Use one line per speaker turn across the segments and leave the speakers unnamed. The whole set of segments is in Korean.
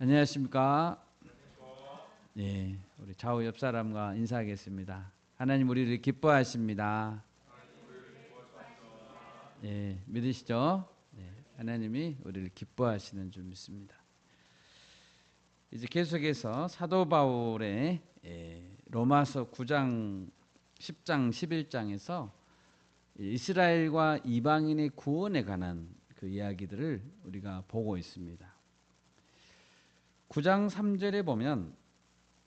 안녕하십니까? 예, 우리 좌우 옆 사람과 인사하겠습니다. 하나님 우리를 기뻐하십니다. 예, 믿으시죠? 예, 하나님이 우리를 기뻐하시는 줄 믿습니다. 이제 계속해서 사도 바울의 로마서 9장, 10장, 11장에서 이스라엘과 이방인의 구원에 관한 그 이야기들을 우리가 보고 있습니다. 9장 3절에 보면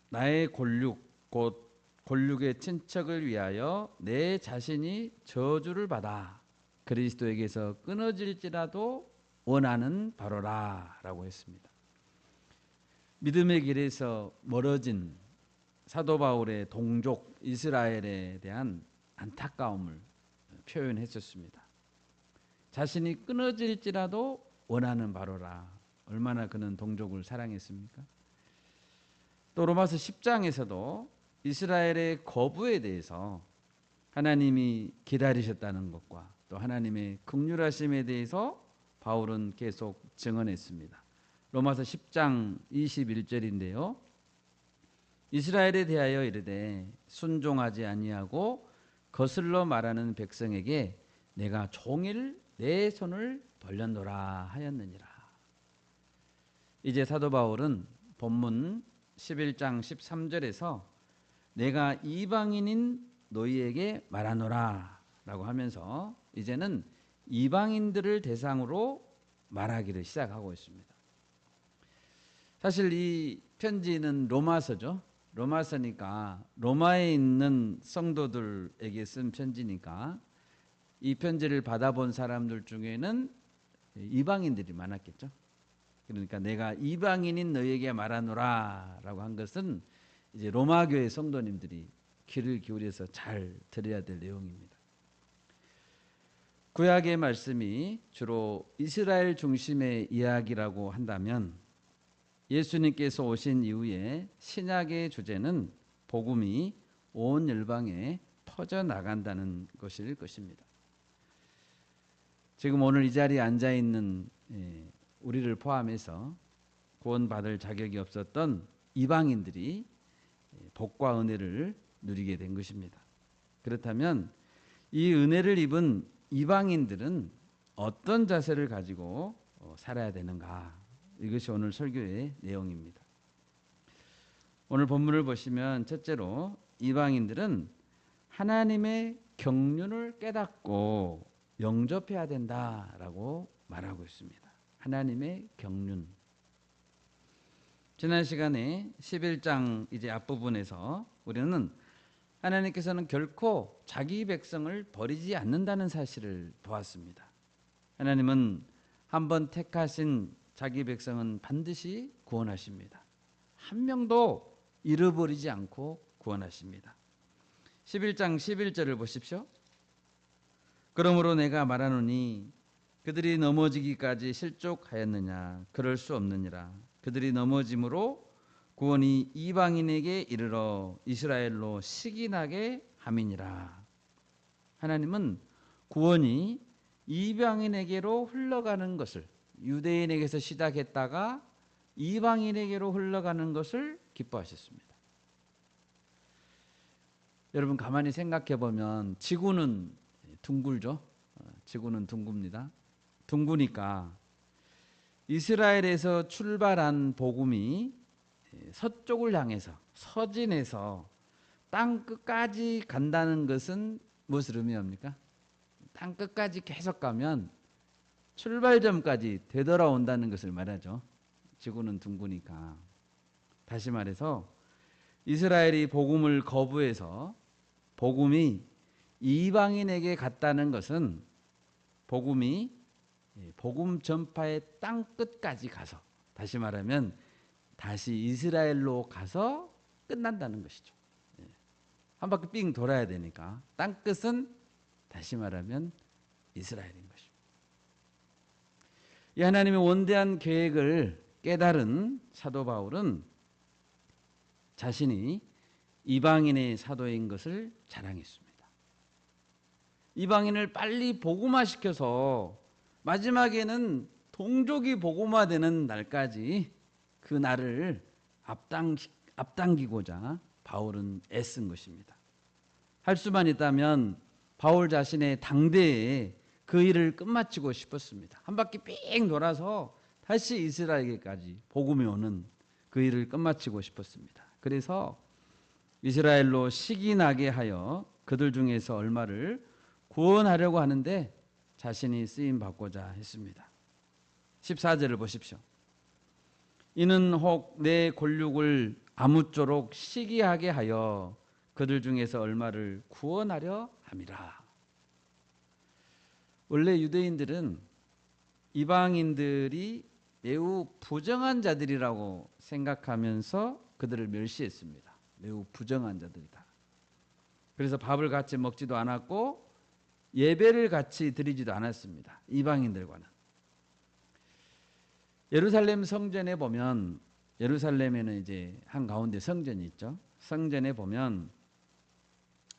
나의 골육 곧 골육의 친척을 위하여 내 자신이 저주를 받아 그리스도에게서 끊어질지라도 원하는 바로라 라고 했습니다. 믿음의 길에서 멀어진 사도 바울의 동족 이스라엘에 대한 안타까움을 표현했었습니다. 자신이 끊어질지라도 원하는 바로라. 얼마나 그는 동족을 사랑했습니까? 또 로마서 10장에서도 이스라엘의 거부에 대해서 하나님이 기다리셨다는 것과 또 하나님의 긍휼하심에 대해서 바울은 계속 증언했습니다. 로마서 10장 21절인데요. 이스라엘에 대하여 이르되 순종하지 아니하고 거슬러 말하는 백성에게 내가 종일 내 손을 벌렸노라 하였느니라. 이제 사도 바울은 본문 11장 13절에서 내가 이방인인 너희에게 말하노라 라고 하면서 이제는 이방인들을 대상으로 말하기를 시작하고 있습니다. 사실 이 편지는 로마서죠. 로마서니까 로마에 있는 성도들에게 쓴 편지니까 이 편지를 받아본 사람들 중에는 이방인들이 많았겠죠. 그러니까 내가 이방인인 너희에게 말하노라 라고 한 것은 이제 로마 교회 성도님들이 귀를 기울여서 잘 들어야 될 내용입니다. 구약의 말씀이 주로 이스라엘 중심의 이야기라고 한다면 예수님께서 오신 이후에 신약의 주제는 복음이 온 열방에 퍼져나간다는 것일 것입니다. 지금 오늘 이 자리에 앉아있는 우리를 포함해서 구원받을 자격이 없었던 이방인들이 복과 은혜를 누리게 된 것입니다. 그렇다면 이 은혜를 입은 이방인들은 어떤 자세를 가지고 살아야 되는가? 이것이 오늘 설교의 내용입니다. 오늘 본문을 보시면 첫째로 이방인들은 하나님의 경륜을 깨닫고 영접해야 된다라고 말하고 있습니다. 하나님의 경륜. 지난 시간에 11장 이제 앞부분에서 우리는 하나님께서는 결코 자기 백성을 버리지 않는다는 사실을 보았습니다. 하나님은 한번 택하신 자기 백성은 반드시 구원하십니다. 한 명도 잃어버리지 않고 구원하십니다. 11장 11절을 보십시오. 그러므로 내가 말하노니 그들이 넘어지기까지 실족하였느냐? 그럴 수 없느니라. 그들이 넘어짐으로 구원이 이방인에게 이르러 이스라엘로 시기나게 함이니라. 하나님은 구원이 이방인에게로 흘러가는 것을, 유대인에게서 시작했다가 이방인에게로 흘러가는 것을 기뻐하셨습니다. 여러분 가만히 생각해 보면 지구는 둥글죠. 지구는 둥굽니다. 둥그니까 이스라엘에서 출발한 복음이 서쪽을 향해서 서진에서 땅 끝까지 간다는 것은 무엇을 의미합니까? 땅 끝까지 계속 가면 출발점까지 되돌아온다는 것을 말하죠. 지구는 둥그니까. 다시 말해서 이스라엘이 복음을 거부해서 복음이 이방인에게 갔다는 것은 복음이 복음 전파의 땅 끝까지 가서, 다시 말하면 다시 이스라엘로 가서 끝난다는 것이죠. 한 바퀴 삥 돌아야 되니까 땅 끝은 다시 말하면 이스라엘인 것입니다. 이 하나님의 원대한 계획을 깨달은 사도 바울은 자신이 이방인의 사도인 것을 자랑했습니다. 이방인을 빨리 복음화시켜서 마지막에는 동족이 복음화되는 날까지 그 날을 앞당기고자 바울은 애쓴 것입니다. 할 수만 있다면 바울 자신의 당대에 그 일을 끝마치고 싶었습니다. 한 바퀴 삥 돌아서 다시 이스라엘에게까지 복음이 오는 그 일을 끝마치고 싶었습니다. 그래서 이스라엘로 식이 나게 하여 그들 중에서 얼마를 구원하려고 하는데 자신이 쓰임 받고자 했습니다. 14절을 보십시오. 이는 혹 내 골육을 아무쪼록 시기하게 하여 그들 중에서 얼마를 구원하려 함이라. 원래 유대인들은 이방인들이 매우 부정한 자들이라고 생각하면서 그들을 멸시했습니다. 매우 부정한 자들이다. 그래서 밥을 같이 먹지도 않았고 예배를 같이 드리지도 않았습니다. 이방인들과는. 예루살렘 성전에 보면, 예루살렘에는 이제 한가운데 성전이 있죠. 성전에 보면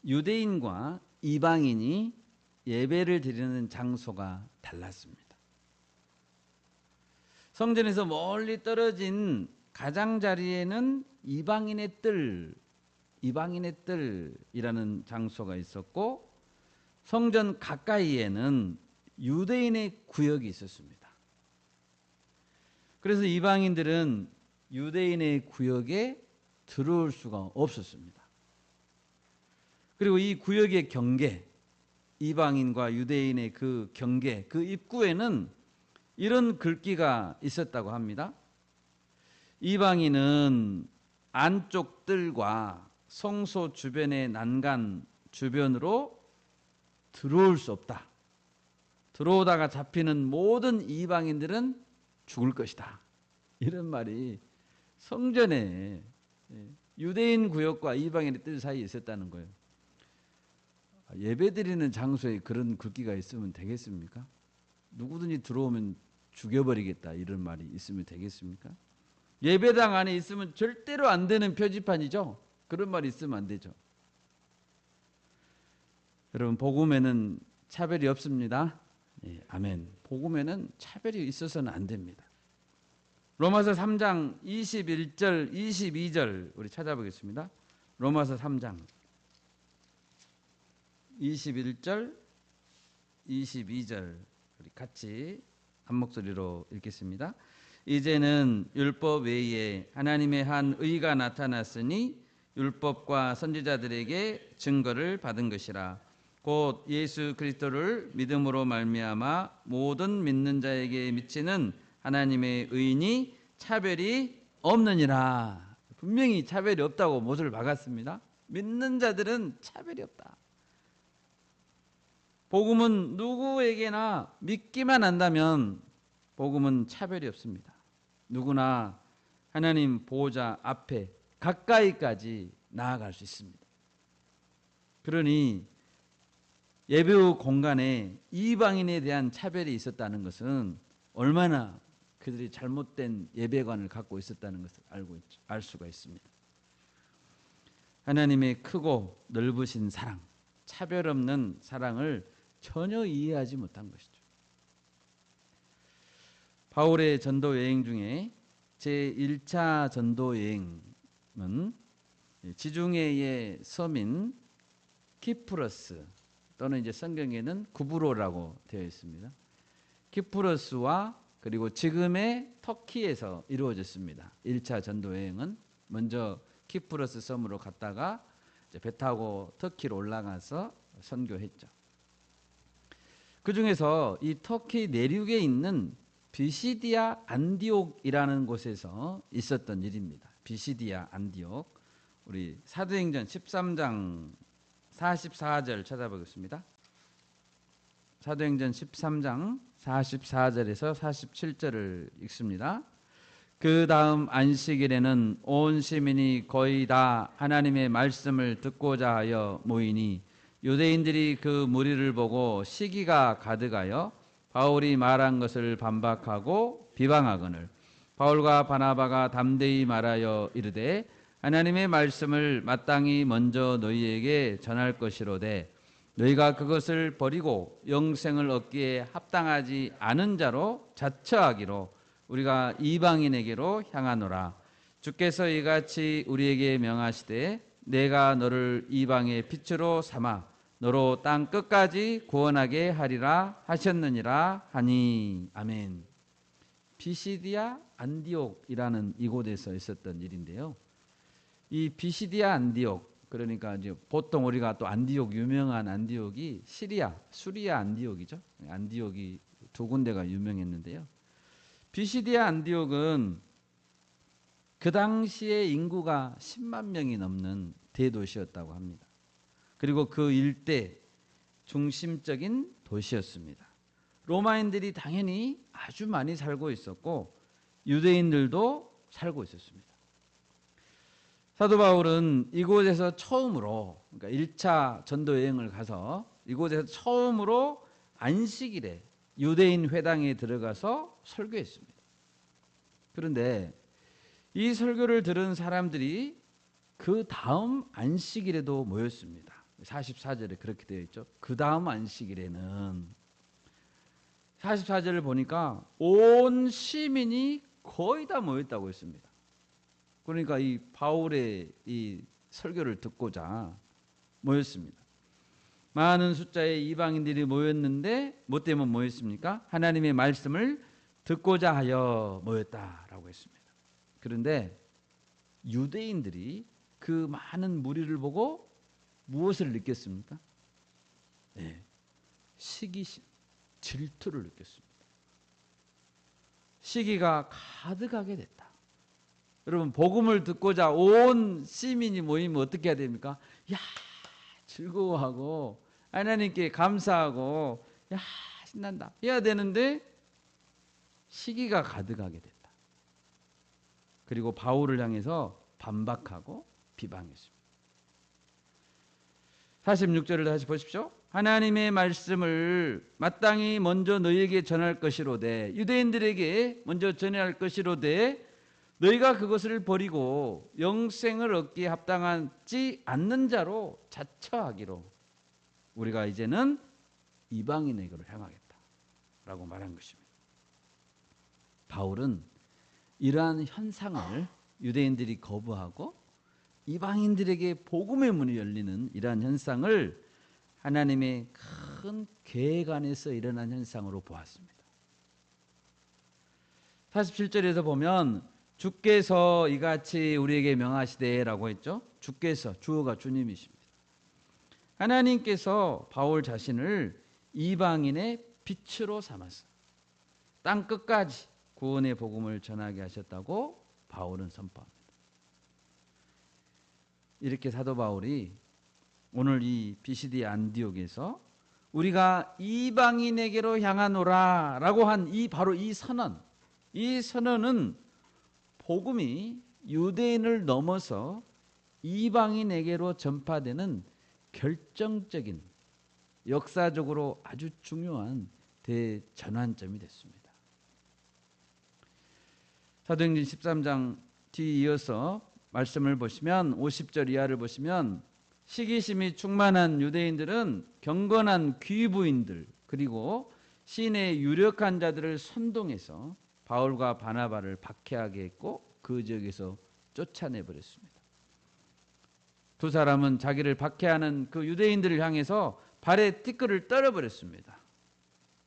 유대인과 이방인이 예배를 드리는 장소가 달랐습니다. 성전에서 멀리 떨어진 가장자리에는 이방인의 뜰이라는 장소가 있었고, 성전 가까이에는 유대인의 구역이 있었습니다. 그래서 이방인들은 유대인의 구역에 들어올 수가 없었습니다. 그리고 이 구역의 경계, 이방인과 유대인의 그 경계, 그 입구에는 이런 글귀가 있었다고 합니다. 이방인은 안쪽 뜰과 성소 주변의 난간 주변으로 들어올 수 없다. 들어오다가 잡히는 모든 이방인들은 죽을 것이다. 이런 말이 성전에 유대인 구역과 이방인의 뜰 사이에 있었다는 거예요. 예배드리는 장소에 그런 글귀가 있으면 되겠습니까? 누구든지 들어오면 죽여버리겠다 이런 말이 있으면 되겠습니까? 예배당 안에 있으면 절대로 안 되는 표지판이죠. 그런 말이 있으면 안 되죠. 여러분, 복음에는 차별이 없습니다. 예, 아멘. 복음에는 차별이 있어서는 안 됩니다. 로마서 3장 21절 22절 우리 찾아보겠습니다. 로마서 3장 21절 22절 우리 같이 한 목소리로 읽겠습니다. 이제는 율법 외에 하나님의 한 의가 나타났으니 율법과 선지자들에게 증거를 받은 것이라. 곧 예수 그리스도를 믿음으로 말미암아 모든 믿는 자에게 미치는 하나님의 의인이 차별이 없느니라. 분명히 차별이 없다고 못을 박았습니다. 믿는 자들은 차별이 없다. 복음은 누구에게나 믿기만 한다면 복음은 차별이 없습니다. 누구나 하나님 보호자 앞에 가까이까지 나아갈 수 있습니다. 그러니 예배 공간에 이방인에 대한 차별이 있었다는 것은 얼마나 그들이 잘못된 예배관을 갖고 있었다는 것을 알 수가 있습니다. 하나님의 크고 넓으신 사랑, 차별 없는 사랑을 전혀 이해하지 못한 것이죠. 바울의 전도 여행 중에 제1차 전도 여행은 지중해의 섬인 키프러스 또는 이제 성경에는 구브로라고 되어 있습니다. 키프러스와 그리고 지금의 터키에서 이루어졌습니다. 1차 전도 여행은 먼저 키프러스 섬으로 갔다가 이제 배 타고 터키로 올라가서 선교했죠. 그 중에서 이 터키 내륙에 있는 비시디아 안디옥이라는 곳에서 있었던 일입니다. 비시디아 안디옥. 우리 사도행전 13장 44절 찾아보겠습니다. 사도행전 13장 44절에서 47절을 읽습니다. 그 다음 안식일에는 온 시민이 거의 다 하나님의 말씀을 듣고자 하여 모이니 유대인들이 그 무리를 보고 시기가 가득하여 바울이 말한 것을 반박하고 비방하거늘 바울과 바나바가 담대히 말하여 이르되 하나님의 말씀을 마땅히 먼저 너희에게 전할 것이로되 너희가 그것을 버리고 영생을 얻기에 합당하지 않은 자로 자처하기로 우리가 이방인에게로 향하노라. 주께서 이같이 우리에게 명하시되 내가 너를 이방의 빛으로 삼아 너로 땅 끝까지 구원하게 하리라 하셨느니라 하니. 아멘. 비시디아 안디옥이라는 이곳에서 있었던 일인데요. 이 비시디아 안디옥, 그러니까 이제 보통 우리가 또 안디옥, 유명한 안디옥이 수리아 안디옥이죠. 안디옥이 두 군데가 유명했는데요. 비시디아 안디옥은 그 당시에 인구가 10만 명이 넘는 대도시였다고 합니다. 그리고 그 일대 중심적인 도시였습니다. 로마인들이 당연히 아주 많이 살고 있었고 유대인들도 살고 있었습니다. 사도 바울은 이곳에서 처음으로, 그러니까 1차 전도 여행을 가서 이곳에서 처음으로 안식일에 유대인 회당에 들어가서 설교했습니다. 그런데 이 설교를 들은 사람들이 그 다음 안식일에도 모였습니다. 44절에 그렇게 되어 있죠. 그 다음 안식일에는 44절을 보니까 온 시민이 거의 다 모였다고 했습니다. 그러니까 이 바울의 이 설교를 듣고자 모였습니다. 많은 숫자의 이방인들이 모였는데 뭐 때문에 모였습니까? 하나님의 말씀을 듣고자 하여 모였다라고 했습니다. 그런데 유대인들이 그 많은 무리를 보고 무엇을 느꼈습니까? 네, 시기심, 질투를 느꼈습니다. 시기가 가득하게 됐다. 여러분, 복음을 듣고자 온 시민이 모이면 어떻게 해야 됩니까? 야, 즐거워하고 하나님께 감사하고 야, 신난다 해야 되는데 시기가 가득하게 됐다. 그리고 바울을 향해서 반박하고 비방했습니다. 46절을 다시 보십시오. 하나님의 말씀을 마땅히 먼저 너희에게 전할 것이로되, 유대인들에게 먼저 전해야 할 것이로되 너희가 그것을 버리고 영생을 얻기에 합당하지 않는 자로 자처하기로 우리가 이제는 이방인에게로 향하겠다라고 말한 것입니다. 바울은 이러한 현상을 유대인들이 거부하고 이방인들에게 복음의 문이 열리는 이러한 현상을 하나님의 큰 계획 안에서 일어난 현상으로 보았습니다. 47절에서 보면 주께서 이같이 우리에게 명하시되라고 했죠. 주께서, 주어가 주님이십니다. 하나님께서 바울 자신을 이방인의 빛으로 삼아서 땅 끝까지 구원의 복음을 전하게 하셨다고 바울은 선포합니다. 이렇게 사도 바울이 오늘 이 비시디 안디옥에서 우리가 이방인에게로 향하노라 라고 한 바로 이 선언은 복음이 유대인을 넘어서 이방인에게로 전파되는 결정적인, 역사적으로 아주 중요한 대전환점이 됐습니다. 사도행전 13장 뒤 이어서 말씀을 보시면 50절 이하를 보시면 시기심이 충만한 유대인들은 경건한 귀부인들 그리고 시인의 유력한 자들을 선동해서 바울과 바나바를 박해하게 했고 그 지역에서 쫓아내버렸습니다. 두 사람은 자기를 박해하는 그 유대인들을 향해서 발에 티끌을 떨어버렸습니다.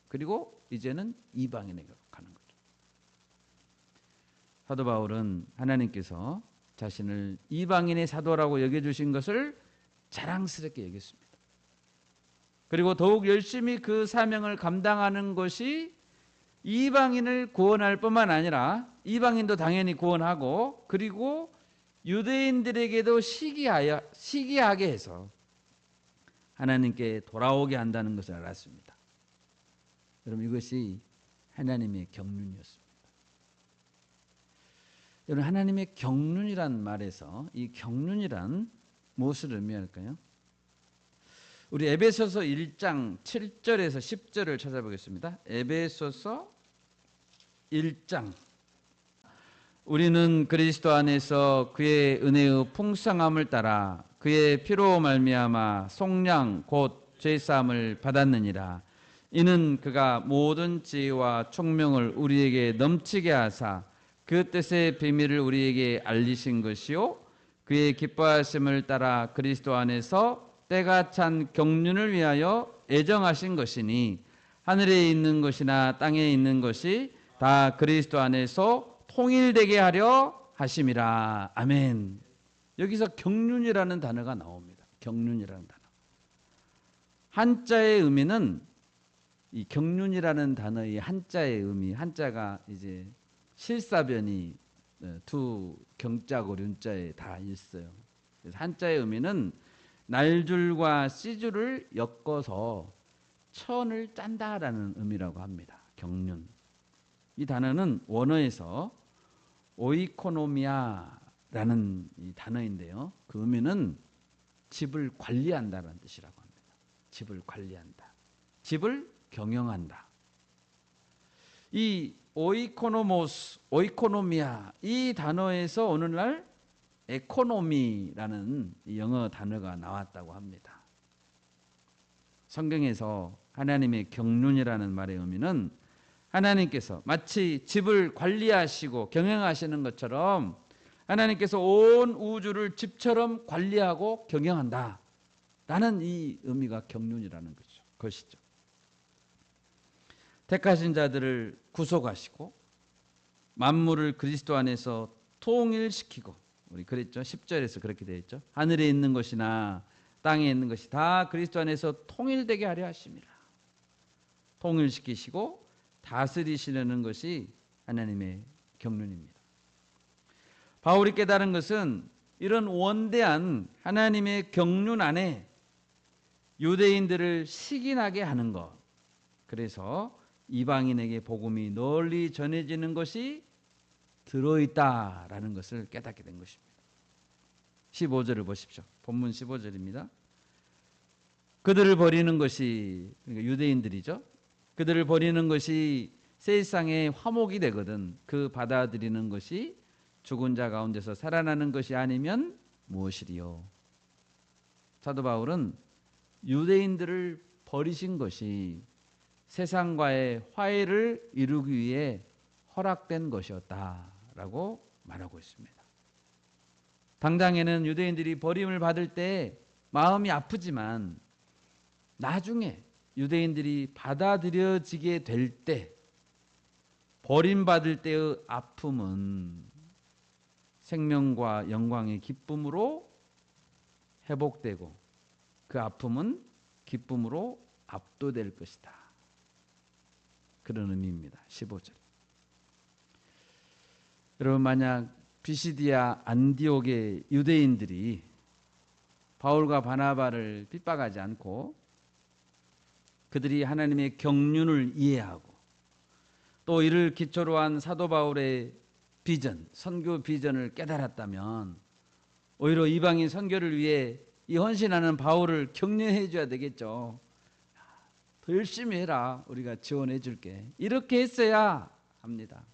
그리고 이제는 이방인에게 가는 거죠. 사도 바울은 하나님께서 자신을 이방인의 사도라고 여겨주신 것을 자랑스럽게 여겼습니다. 그리고 더욱 열심히 그 사명을 감당하는 것이 이방인을 구원할 뿐만 아니라 이방인도 당연히 구원하고 그리고 유대인들에게도 시기하게 해서 하나님께 돌아오게 한다는 것을 알았습니다. 여러분, 이것이 하나님의 경륜이었습니다. 여러분, 하나님의 경륜이란 말에서 이 경륜이란 무엇을 의미할까요? 우리 에베소서 1장 7절에서 10절을 찾아보겠습니다. 에베소서 1장. 우리는 그리스도 안에서 그의 은혜의 풍성함을 따라 그의 피로 말미암아 속량 곧 죄사함을 받았느니라. 이는 그가 모든 지혜와 총명을 우리에게 넘치게 하사 그 뜻의 비밀을 우리에게 알리신 것이요 그의 기뻐하심을 따라 그리스도 안에서 때가 찬 경륜을 위하여 애정하신 것이니 하늘에 있는 것이나 땅에 있는 것이 다 그리스도 안에서 통일되게 하려 하심이라. 아멘. 여기서 경륜이라는 단어가 나옵니다. 경륜이라는 단어. 한자의 의미는 이 경륜이라는 단어의 한자의 의미, 한자가 이제 실사변이 두 경자고 륜자에 다 있어요. 그래서 한자의 의미는 날줄과 씨줄을 엮어서 천을 짠다라는 의미라고 합니다. 경륜. 이 단어는 원어에서 오이코노미아라는 이 단어인데요. 그 의미는 집을 관리한다라는 뜻이라고 합니다. 집을 관리한다. 집을 경영한다. 이 오이코노모스, 오이코노미아 이 단어에서 오늘날 에코노미라는 영어 단어가 나왔다고 합니다. 성경에서 하나님의 경륜이라는 말의 의미는 하나님께서 마치 집을 관리하시고 경영하시는 것처럼 하나님께서 온 우주를 집처럼 관리하고 경영한다 라는 이 의미가 경륜이라는 것이죠. 택하신 자들을 구속하시고 만물을 그리스도 안에서 통일시키고, 우리 그랬죠. 10절에서 그렇게 되어 있죠. 하늘에 있는 것이나 땅에 있는 것이 다 그리스도 안에서 통일되게 하려 하심이라. 통일시키시고 다스리시려는 것이 하나님의 경륜입니다. 바울이 깨달은 것은 이런 원대한 하나님의 경륜 안에 유대인들을 식인하게 하는 것, 그래서 이방인에게 복음이 널리 전해지는 것이 들어있다라는 것을 깨닫게 된 것입니다. 15절을 보십시오. 본문 15절입니다. 그들을 버리는 것이, 그러니까 유대인들이죠. 그들을 버리는 것이 세상의 화목이 되거든 그 받아들이는 것이 죽은 자 가운데서 살아나는 것이 아니면 무엇이리요. 사도 바울은 유대인들을 버리신 것이 세상과의 화해를 이루기 위해 허락된 것이었다라고 말하고 있습니다. 당장에는 유대인들이 버림을 받을 때 마음이 아프지만 나중에 유대인들이 받아들여지게 될 때, 버림받을 때의 아픔은 생명과 영광의 기쁨으로 회복되고 그 아픔은 기쁨으로 압도될 것이다. 그런 의미입니다. 15절. 여러분, 만약 비시디아 안디옥의 유대인들이 바울과 바나바를 핍박하지 않고 그들이 하나님의 경륜을 이해하고 또 이를 기초로 한 사도 바울의 비전, 선교 비전을 깨달았다면 오히려 이방인 선교를 위해 이 헌신하는 바울을 격려해 줘야 되겠죠. 더 열심히 해라. 우리가 지원해 줄게. 이렇게 했어야 합니다.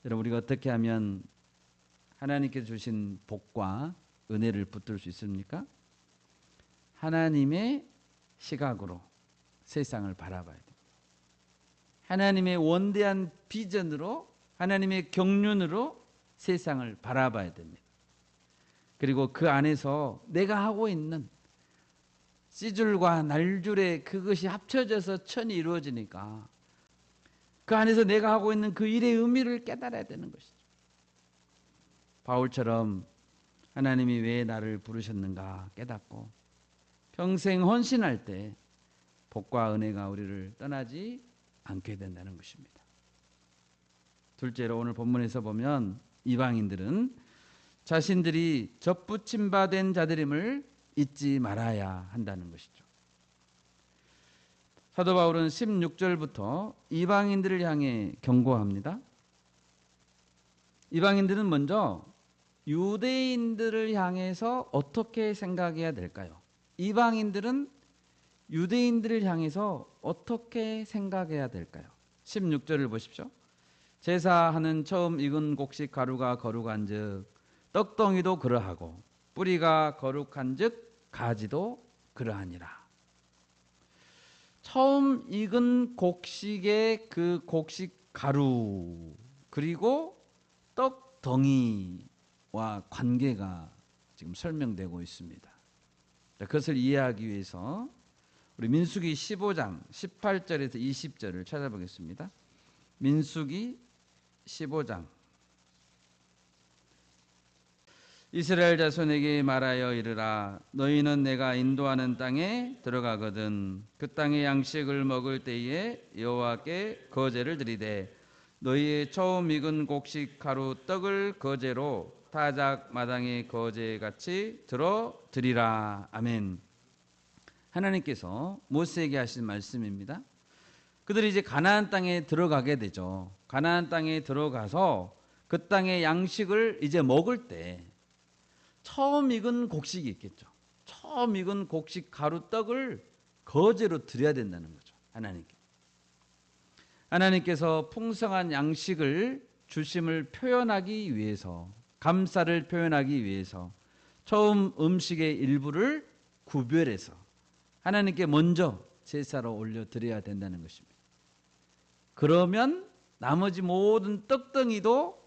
여러분, 우리가 어떻게 하면 하나님께 주신 복과 은혜를 붙들 수 있습니까? 하나님의 시각으로 세상을 바라봐야 됩니다. 하나님의 원대한 비전으로, 하나님의 경륜으로 세상을 바라봐야 됩니다. 그리고 그 안에서 내가 하고 있는 씨줄과 날줄에 그것이 합쳐져서 천이 이루어지니까 그 안에서 내가 하고 있는 그 일의 의미를 깨달아야 되는 것이죠. 바울처럼 하나님이 왜 나를 부르셨는가 깨닫고 평생 헌신할 때 복과 은혜가 우리를 떠나지 않게 된다는 것입니다. 둘째로 오늘 본문에서 보면 이방인들은 자신들이 접붙임 바 된 자들임을 잊지 말아야 한다는 것이죠. 사도 바울은 16절부터 이방인들을 향해 경고합니다. 이방인들은 먼저 유대인들을 향해서 어떻게 생각해야 될까요? 이방인들은 유대인들을 향해서 어떻게 생각해야 될까요? 16절을 보십시오. 제사하는 처음 익은 곡식 가루가 거룩한즉 떡덩이도 그러하고 뿌리가 거룩한즉 가지도 그러하니라. 처음 익은 곡식의 그 곡식 가루 그리고 떡 덩이와 관계가 지금 설명되고 있습니다. 자, 그것을 이해하기 위해서 우리 민수기 15장 18절에서 20절을 찾아보겠습니다. 민수기 15장. 이스라엘 자손에게 말하여 이르라. 너희는 내가 인도하는 땅에 들어가거든 그 땅의 양식을 먹을 때에 여호와께 거제를 드리되 너희의 처음 익은 곡식 가루 떡을 거제로 타작 마당의 거제같이 들어 드리라. 아멘. 하나님께서 모세에게 하신 말씀입니다. 그들이 이제 가나안 땅에 들어가게 되죠. 가나안 땅에 들어가서 그 땅의 양식을 이제 먹을 때 처음 익은 곡식이 있겠죠. 처음 익은 곡식 가루떡을 거제로 드려야 된다는 거죠. 하나님께서 풍성한 양식을 주심을 표현하기 위해서, 감사를 표현하기 위해서 처음 음식의 일부를 구별해서 하나님께 먼저 제사로 올려드려야 된다는 것입니다. 그러면 나머지 모든 떡덩이도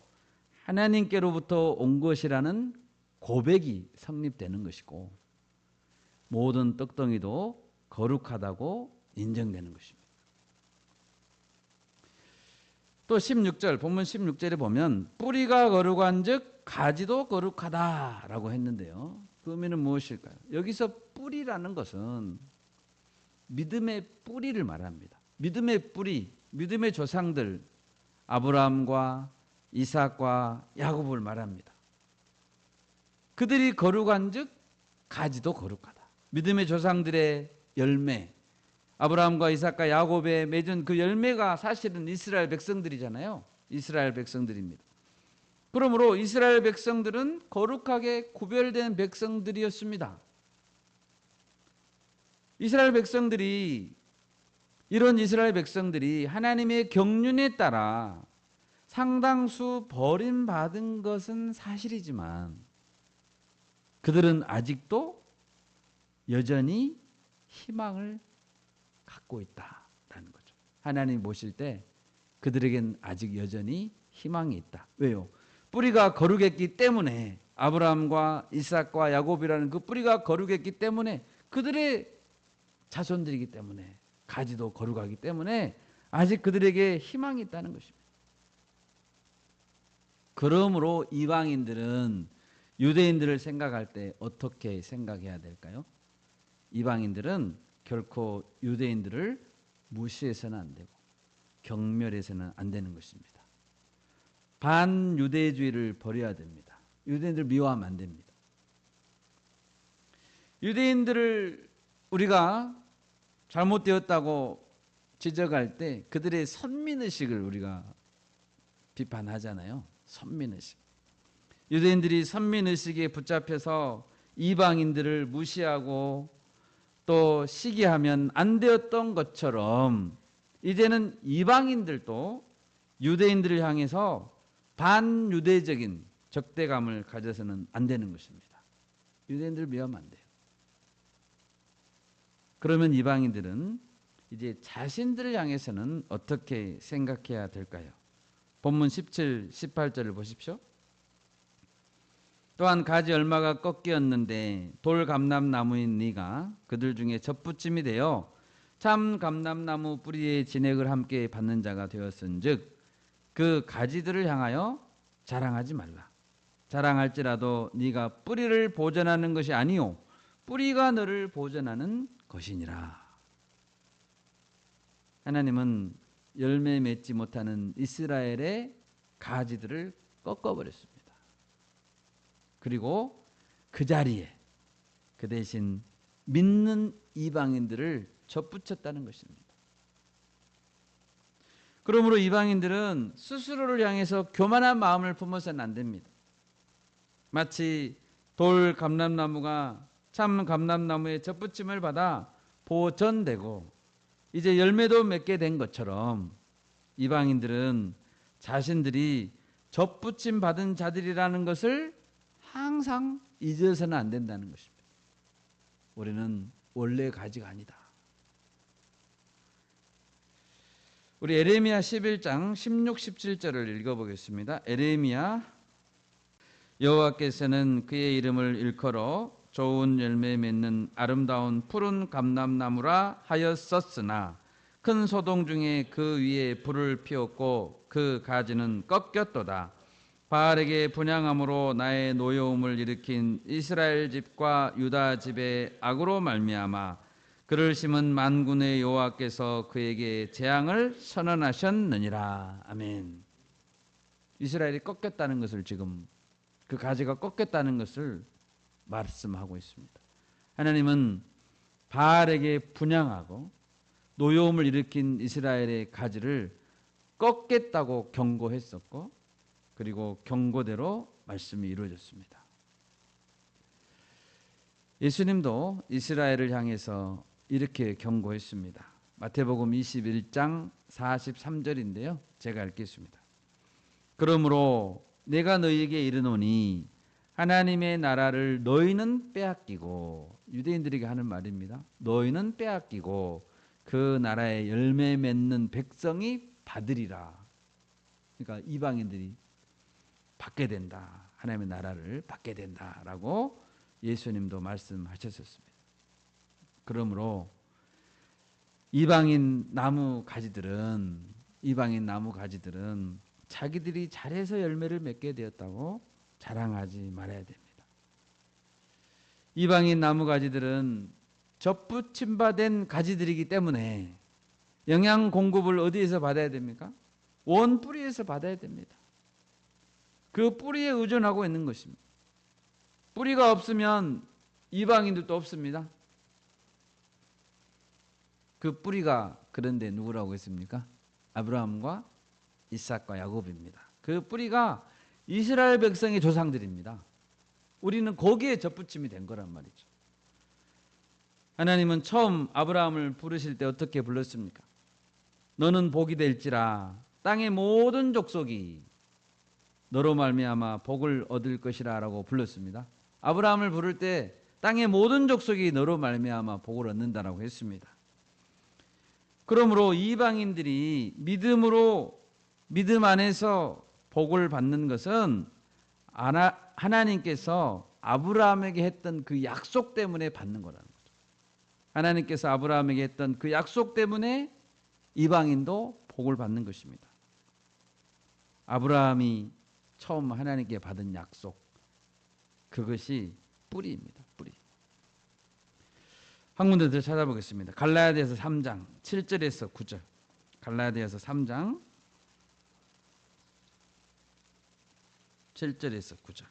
하나님께로부터 온 것이라는 고백이 성립되는 것이고 모든 떡덩이도 거룩하다고 인정되는 것입니다. 또 16절 본문 16절에 보면 뿌리가 거룩한즉 가지도 거룩하다라고 했는데요. 그 의미는 무엇일까요? 여기서 뿌리라는 것은 믿음의 뿌리를 말합니다. 믿음의 뿌리, 믿음의 조상들 아브라함과 이삭과 야곱을 말합니다. 그들이 거룩한즉 가지도 거룩하다. 믿음의 조상들의 열매, 아브라함과 이삭과 야곱에 맺은 그 열매가 사실은 이스라엘 백성들이잖아요. 이스라엘 백성들입니다. 그러므로 이스라엘 백성들은 거룩하게 구별된 백성들이었습니다. 이런 이스라엘 백성들이 하나님의 경륜에 따라 상당수 버림받은 것은 사실이지만 그들은 아직도 여전히 희망을 갖고 있다라는 거죠. 하나님 보실 때 그들에겐 아직 여전히 희망이 있다. 왜요? 뿌리가 거룩했기 때문에 아브라함과 이삭과 야곱이라는 그 뿌리가 거룩했기 때문에 그들의 자손들이기 때문에 가지도 거룩하기 때문에 아직 그들에게 희망이 있다는 것입니다. 그러므로 이방인들은 유대인들을 생각할 때 어떻게 생각해야 될까요? 이방인들은 결코 유대인들을 무시해서는 안 되고 경멸해서는 안 되는 것입니다. 반유대주의를 버려야 됩니다. 유대인들 미워하면 안 됩니다. 유대인들을 우리가 잘못되었다고 지적할 때 그들의 선민의식을 우리가 비판하잖아요. 선민의식. 유대인들이 선민의식에 붙잡혀서 이방인들을 무시하고 또 시기하면 안 되었던 것처럼 이제는 이방인들도 유대인들을 향해서 반유대적인 적대감을 가져서는 안 되는 것입니다. 유대인들 미워하면 안 돼요. 그러면 이방인들은 이제 자신들을 향해서는 어떻게 생각해야 될까요? 본문 17, 18절을 보십시오. 또한 가지 얼마가 꺾이었는데 돌 감람나무인 네가 그들 중에 젖붙임이 되어 참 감람나무 뿌리의 진액을 함께 받는 자가 되었은즉 그 가지들을 향하여 자랑하지 말라. 자랑할지라도 네가 뿌리를 보전하는 것이 아니요 뿌리가 너를 보전하는 것이니라. 하나님은 열매 맺지 못하는 이스라엘의 가지들을 꺾어버렸습니다. 그리고 그 자리에 그 대신 믿는 이방인들을 접붙였다는 것입니다. 그러므로 이방인들은 스스로를 향해서 교만한 마음을 품어서는 안 됩니다. 마치 돌 감람나무가 참 감람나무의 접붙임을 받아 보전되고 이제 열매도 맺게 된 것처럼 이방인들은 자신들이 접붙임 받은 자들이라는 것을 항상 잊어서는 안 된다는 것입니다. 우리는 원래 가지가 아니다. 우리 에레미야 11장 16, 17절을 읽어보겠습니다. 에레미야. 여호와께서는 그의 이름을 일컬어 좋은 열매 맺는 아름다운 푸른 감람나무라 하였었으나 큰 소동 중에 그 위에 불을 피웠고 그 가지는 꺾였도다. 바알에게 분향함으로 나의 노여움을 일으킨 이스라엘 집과 유다 집의 악으로 말미암아 그를 심은 만군의 여호와께서 그에게 재앙을 선언하셨느니라. 아멘. 이스라엘이 꺾였다는 것을 지금 그 가지가 꺾였다는 것을 말씀하고 있습니다. 하나님은 바알에게 분향하고 노여움을 일으킨 이스라엘의 가지를 꺾겠다고 경고했었고 그리고 경고대로 말씀이 이루어졌습니다. 예수님도 이스라엘을 향해서 이렇게 경고했습니다. 마태복음 21장 43절인데요. 제가 읽겠습니다. 그러므로 내가 너희에게 이르노니 하나님의 나라를 너희는 빼앗기고, 유대인들에게 하는 말입니다. 너희는 빼앗기고 그 나라의 열매 맺는 백성이 받으리라. 그러니까 이방인들이 받게 된다. 하나님의 나라를 받게 된다라고 예수님도 말씀하셨습니다. 그러므로 이방인 나무 가지들은 자기들이 잘해서 열매를 맺게 되었다고 자랑하지 말아야 됩니다. 이방인 나무 가지들은 접붙임받은 가지들이기 때문에 영양 공급을 어디에서 받아야 됩니까? 원 뿌리에서 받아야 됩니다. 그 뿌리에 의존하고 있는 것입니다. 뿌리가 없으면 이방인들도 없습니다. 그 뿌리가 그런데 누구라고 했습니까? 아브라함과 이삭과 야곱입니다. 그 뿌리가 이스라엘 백성의 조상들입니다. 우리는 거기에 접붙임이 된 거란 말이죠. 하나님은 처음 아브라함을 부르실 때 어떻게 불렀습니까? 너는 복이 될지라 땅의 모든 족속이 너로 말미암아 복을 얻을 것이라 라고 불렀습니다. 아브라함을 부를 때 땅의 모든 족속이 너로 말미암아 복을 얻는다라고 했습니다. 그러므로 이방인들이 믿음 안에서 복을 받는 것은 하나님께서 아브라함에게 했던 그 약속 때문에 받는 거라는 거죠. 하나님께서 아브라함에게 했던 그 약속 때문에 이방인도 복을 받는 것입니다. 아브라함이 처음 하나님께 받은 약속, 그것이 뿌리입니다. 뿌리. 한 군데 더 찾아보겠습니다. 갈라디아서 3장 7절에서 9절. 갈라디아서 3장 7절에서 9절.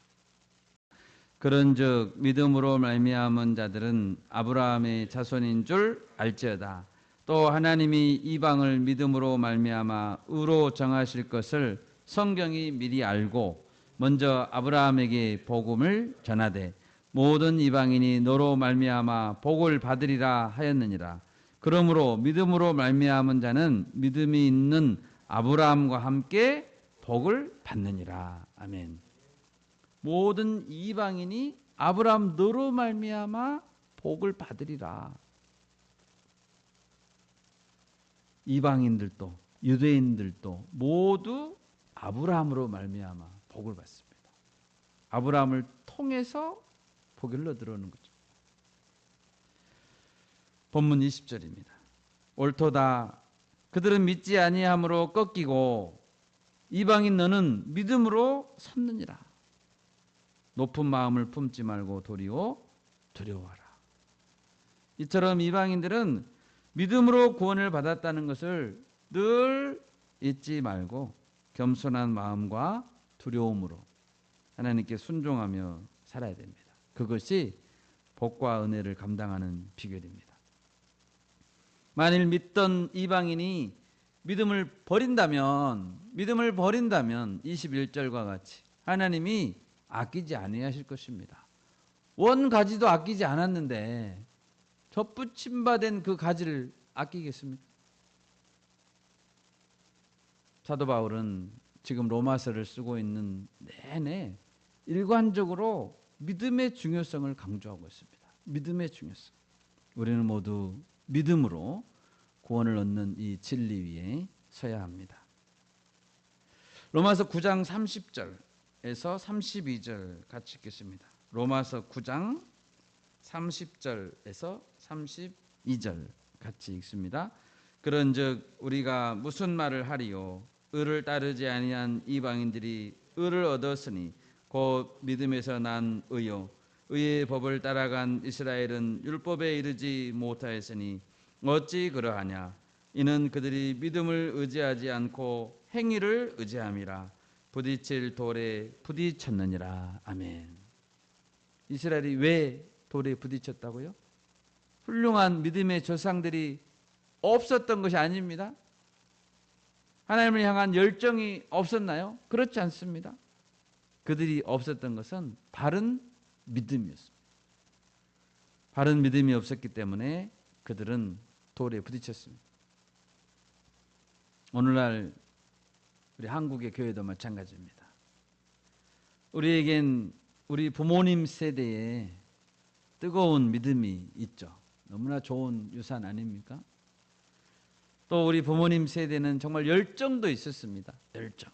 그런즉 믿음으로 말미암은 자들은 아브라함의 자손인 줄 알지어다. 또 하나님이 이방을 믿음으로 말미암아 의로 정하실 것을 성경이 미리 알고 먼저 아브라함에게 복음을 전하되 모든 이방인이 너로 말미암아 복을 받으리라 하였느니라. 그러므로 믿음으로 말미암은 자는 믿음이 있는 아브라함과 함께 복을 받느니라. 아멘. 모든 이방인이 아브라함 너로 말미암아 복을 받으리라. 이방인들도 유대인들도 모두 아브라함으로 말미암아 복을 받습니다. 아브라함을 통해서 복이 흘러 들어오는 거죠. 본문 20절입니다. 옳도다. 그들은 믿지 아니함으로 꺾이고 이방인 너는 믿음으로 섰느니라. 높은 마음을 품지 말고 도리어 두려워하라. 이처럼 이방인들은 믿음으로 구원을 받았다는 것을 늘 잊지 말고 겸손한 마음과 두려움으로 하나님께 순종하며 살아야 됩니다. 그것이 복과 은혜를 감당하는 비결입니다. 만일 믿던 이방인이 믿음을 버린다면 21절과 같이 하나님이 아끼지 아니하실 것입니다. 원 가지도 아끼지 않았는데 접붙임받은 그 가지를 아끼겠습니까? 사도 바울은 지금 로마서를 쓰고 있는 내내 일관적으로 믿음의 중요성을 강조하고 있습니다. 믿음의 중요성. 우리는 모두 믿음으로 구원을 얻는 이 진리 위에 서야 합니다. 로마서 9장 30절에서 32절 같이 읽겠습니다. 로마서 9장 30절에서 32절 같이 읽습니다. 그런즉 우리가 무슨 말을 하리요? 의를 따르지 아니한 이방인들이 의를 얻었으니 곧 믿음에서 난 의요. 의의 법을 따라간 이스라엘은 율법에 이르지 못하였으니 어찌 그러하냐? 이는 그들이 믿음을 의지하지 않고 행위를 의지함이라. 부딪힐 돌에 부딪혔느니라. 아멘. 이스라엘이 왜 돌에 부딪혔다고요? 훌륭한 믿음의 조상들이 없었던 것이 아닙니다. 하나님을 향한 열정이 없었나요? 그렇지 않습니다. 그들이 없었던 것은 바른 믿음이었습니다. 바른 믿음이 없었기 때문에 그들은 돌에 부딪혔습니다. 오늘날 우리 한국의 교회도 마찬가지입니다. 우리에겐 우리 부모님 세대에 뜨거운 믿음이 있죠. 너무나 좋은 유산 아닙니까? 또 우리 부모님 세대는 정말 열정도 있었습니다. 열정.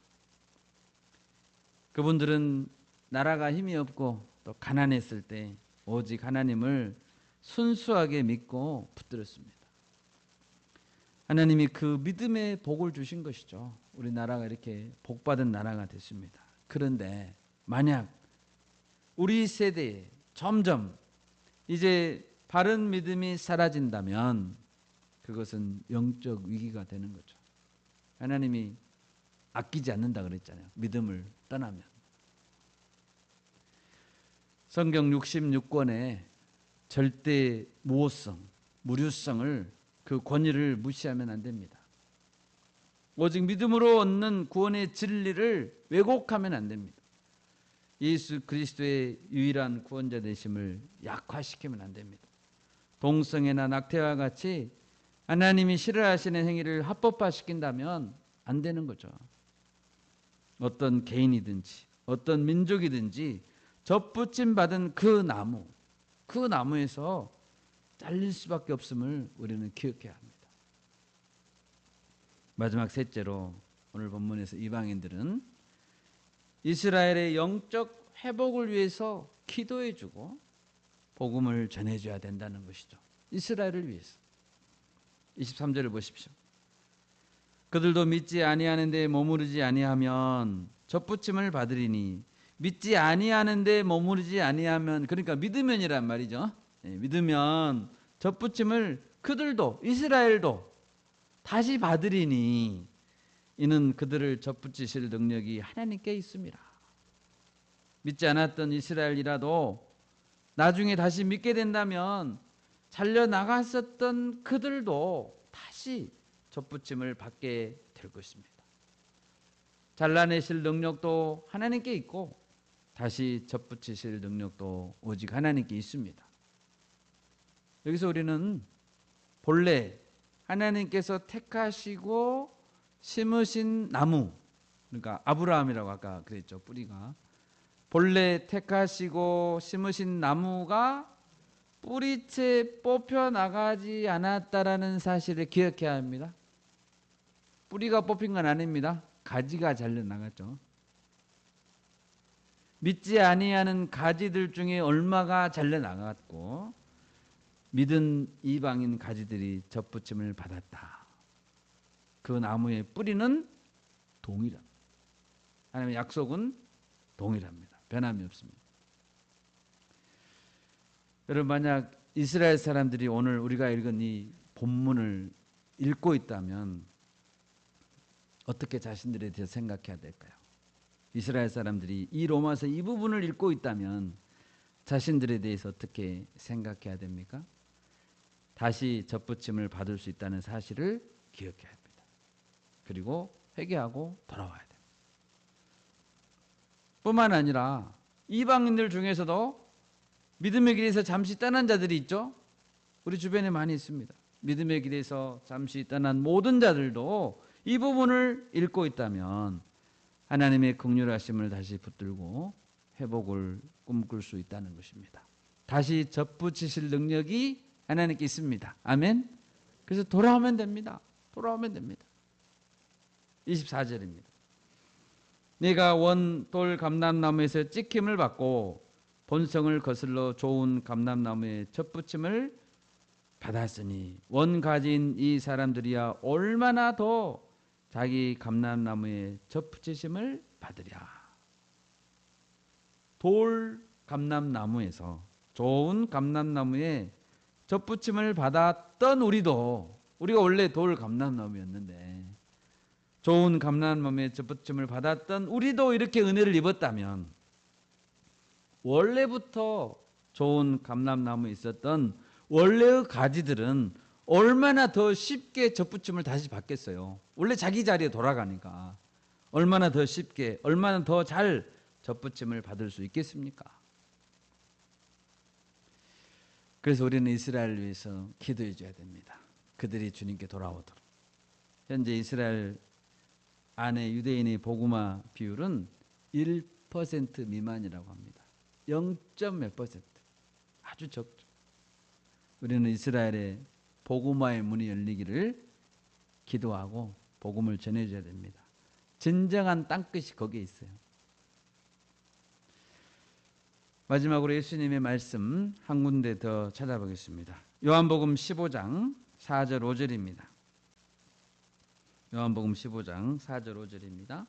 그분들은 나라가 힘이 없고 또 가난했을 때 오직 하나님을 순수하게 믿고 붙들었습니다. 하나님이 그 믿음의 복을 주신 것이죠. 우리나라가 이렇게 복받은 나라가 됐습니다. 그런데 만약 우리 세대에 점점 이제 바른 믿음이 사라진다면 그것은 영적 위기가 되는 거죠. 하나님이 아끼지 않는다 그랬잖아요. 믿음을 떠나면. 성경 66권에 절대 무호성, 무류성을 그 권위를 무시하면 안 됩니다. 오직 믿음으로 얻는 구원의 진리를 왜곡하면 안 됩니다. 예수 그리스도의 유일한 구원자 되심을 약화시키면 안 됩니다. 동성애나 낙태와 같이 하나님이 싫어하시는 행위를 합법화시킨다면 안 되는 거죠. 어떤 개인이든지 어떤 민족이든지 접붙임 받은 그 나무에서 잘릴 수밖에 없음을 우리는 기억해야 합니다. 마지막 셋째로 오늘 본문에서 이방인들은 이스라엘의 영적 회복을 위해서 기도해주고 복음을 전해줘야 된다는 것이죠. 이스라엘을 위해서. 23절을 보십시오. 그들도 믿지 아니하는데 머무르지 아니하면 접붙임을 받으리니 믿지 아니하는데 머무르지 아니하면 그러니까 믿으면이란 말이죠. 믿으면 접붙임을 그들도 이스라엘도 다시 받으리니 이는 그들을 접붙이실 능력이 하나님께 있습니다. 믿지 않았던 이스라엘이라도 나중에 다시 믿게 된다면 잘려나갔었던 그들도 다시 접붙임을 받게 될 것입니다. 잘라내실 능력도 하나님께 있고 다시 접붙이실 능력도 오직 하나님께 있습니다. 여기서 우리는 본래 하나님께서 택하시고 심으신 나무, 그러니까 아브라함이라고 아까 그랬죠. 뿌리가 본래 택하시고 심으신 나무가 뿌리채 뽑혀 나가지 않았다라는 사실을 기억해야 합니다. 뿌리가 뽑힌 건 아닙니다. 가지가 잘려 나갔죠. 믿지 아니하는 가지들 중에 얼마가 잘려 나갔고 믿은 이방인 가지들이 접붙임을 받았다. 그 나무의 뿌리는 동일합니다. 하나님의 약속은 동일합니다. 변함이 없습니다. 여러분 만약 이스라엘 사람들이 오늘 우리가 읽은 이 본문을 읽고 있다면 어떻게 자신들에 대해서 생각해야 될까요? 이스라엘 사람들이 이 로마서 이 부분을 읽고 있다면 자신들에 대해서 어떻게 생각해야 됩니까? 다시 접붙임을 받을 수 있다는 사실을 기억해야 합니다. 그리고 회개하고 돌아와야 됩니다. 뿐만 아니라 이방인들 중에서도 믿음의 길에서 잠시 떠난 자들이 있죠. 우리 주변에 많이 있습니다. 믿음의 길에서 잠시 떠난 모든 자들도 이 부분을 읽고 있다면 하나님의 긍휼하심을 다시 붙들고 회복을 꿈꿀 수 있다는 것입니다. 다시 접붙이실 능력이 하나님께 있습니다. 아멘. 그래서 돌아오면 됩니다. 돌아오면 됩니다. 24절입니다. 내가 원 돌 감람나무에서 찍힘을 받고 본성을 거슬러 좋은 감람나무에 젖붙임을 받았으니 원 가진 이 사람들이야 얼마나 더 자기 감람나무에 젖붙이심을 받으랴. 돌 감람나무에서 좋은 감람나무에 젖붙임을 받았던 우리가 원래 돌 감람나무였는데 좋은 감람나무에 젖붙임을 받았던 우리도 이렇게 은혜를 입었다면 원래부터 좋은 감람나무에 있었던 원래의 가지들은 얼마나 더 쉽게 젖붙임을 다시 받겠어요. 원래 자기 자리에 돌아가니까 얼마나 더 쉽게 얼마나 더 잘 젖붙임을 받을 수 있겠습니까? 그래서 우리는 이스라엘을 위해서 기도해 줘야 됩니다. 그들이 주님께 돌아오도록. 현재 이스라엘 안에 유대인의 복음화 비율은 1% 미만이라고 합니다. 0몇 %. 아주 적죠. 우리는 이스라엘의 복음화의 문이 열리기를 기도하고 복음을 전해줘야 됩니다. 진정한 땅끝이 거기에 있어요. 마지막으로 예수님의 말씀 한 군데 더 찾아보겠습니다. 요한복음 15장 4절 5절입니다. 요한복음 15장 4절 5절입니다.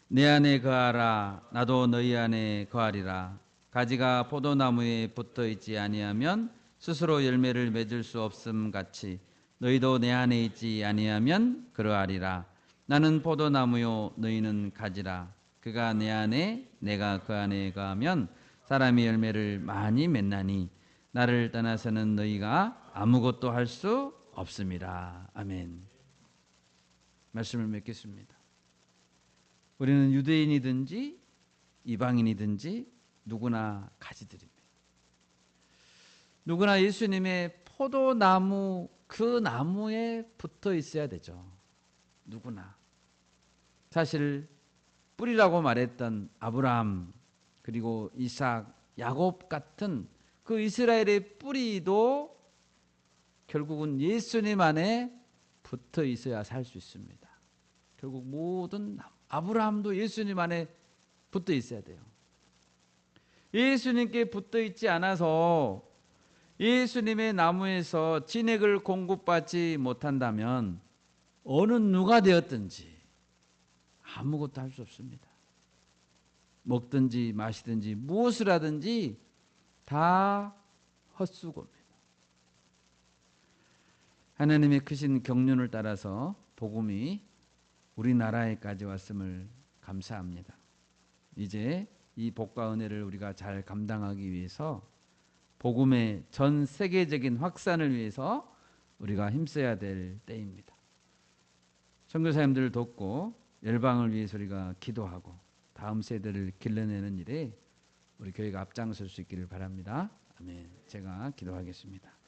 내 안에 거하라 나도 너희 안에 거하리라. 가지가 포도나무에 붙어 있지 아니하면 스스로 열매를 맺을 수 없음 같이 너희도 내 안에 있지 아니하면 그러하리라. 나는 포도나무요 너희는 가지라. 그가 내 안에 내가 그 안에 거하면 사람이 열매를 많이 맺나니 나를 떠나서는 너희가 아무것도 할 수 없습니다. 아멘. 말씀을 맺겠습니다. 우리는 유대인이든지 이방인이든지 누구나 가지들입니다. 누구나 예수님의 포도나무 그 나무에 붙어 있어야 되죠. 누구나. 사실 뿌리라고 말했던 아브라함 그리고 이삭, 야곱 같은 그 이스라엘의 뿌리도 결국은 예수님 안에 붙어 있어야 살 수 있습니다. 결국 모든 아브라함도 예수님 안에 붙어 있어야 돼요. 예수님께 붙어 있지 않아서 예수님의 나무에서 진액을 공급받지 못한다면 어느 누가 되었든지 아무것도 할 수 없습니다. 먹든지 마시든지 무엇을 하든지 다 헛수고입니다. 하나님의 크신 경륜을 따라서 복음이 우리나라에까지 왔음을 감사합니다. 이제 이 복과 은혜를 우리가 잘 감당하기 위해서 복음의 전 세계적인 확산을 위해서 우리가 힘써야 될 때입니다. 선교사님들을 돕고 열방을 위해서 우리가 기도하고 다음 세대를 길러내는 일에 우리 교회가 앞장설 수 있기를 바랍니다. 아멘. 제가 기도하겠습니다.